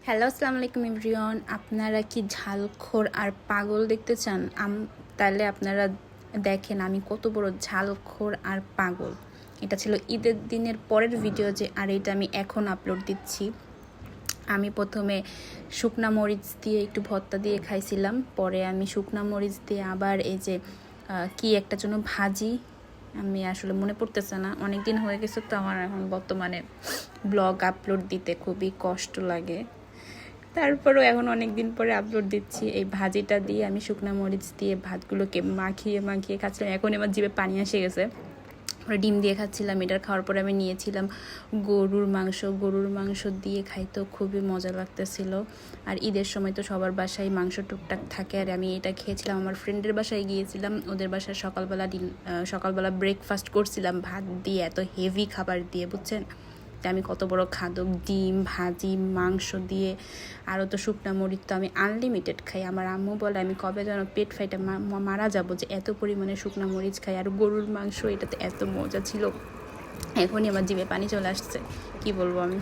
Hello, আসসালামু আলাইকুম everyone. আপনারা কি ঝালখোর আর পাগল দেখতে চান? তাহলে আপনারা দেখেন আমি কত বড় ঝালখোর আর পাগল। এটা ছিল ঈদের দিনের পরের ভিডিও, আর এটা আমি এখন আপলোড দিচ্ছি। আমি প্রথমে শুকনা মরিচ দিয়ে একটু ভর্তা দিয়ে খাইছিলাম, পরে আমি শুকনা মরিচ দিয়ে আবার এই যে কি একটা জন্য ভাজি, আমি আসলে মনে পড়তেছে না, অনেক দিন হয়ে গেছে তো আমার এখন বর্তমানে ব্লগ আপলোড দিতে খুবই কষ্ট লাগে। তারপরেও এখন অনেক দিন পরে আপলোড দিচ্ছি। এই ভাজিটা দিয়ে আমি শুকনা মরিচ দিয়ে ভাতগুলোকে মাখিয়ে মাখিয়ে খাচ্ছিলাম, এখন আমার জিভে পানি এসে গেছে। পরে ডিম দিয়ে খাচ্ছিলাম। এটার খাওয়ার পরে আমি নিয়েছিলাম গরুর মাংস দিয়ে খাইতে খুবই মজা লাগতেছিল। আর ঈদের সময় তো সবার বাসায় মাংস টুকটাক থাকে, আর আমি এটা খেয়েছিলাম। আমার ফ্রেন্ডের বাসায় গিয়েছিলাম, ওদের বাসায় সকালবেলা ব্রেকফাস্ট করছিলাম ভাত দিয়ে, এত হেভি খাবার দিয়ে, বুঝছেন আমি কত বড় খাদক। ডিম ভাজি মাংস দিয়ে, আরও তো শুকনা মরিচ তো আমি আনলিমিটেড খাই। আমার আম্মু বলে আমি কবে যেন পেট ফাইটে মারা যাবো যে এত পরিমাণে শুকনা মরিচ খাই। আর গরুর মাংস, এটাতে এত মজা ছিল, এখনই আমার জিভে পানি চলে আসছে, কি বলবো আমি।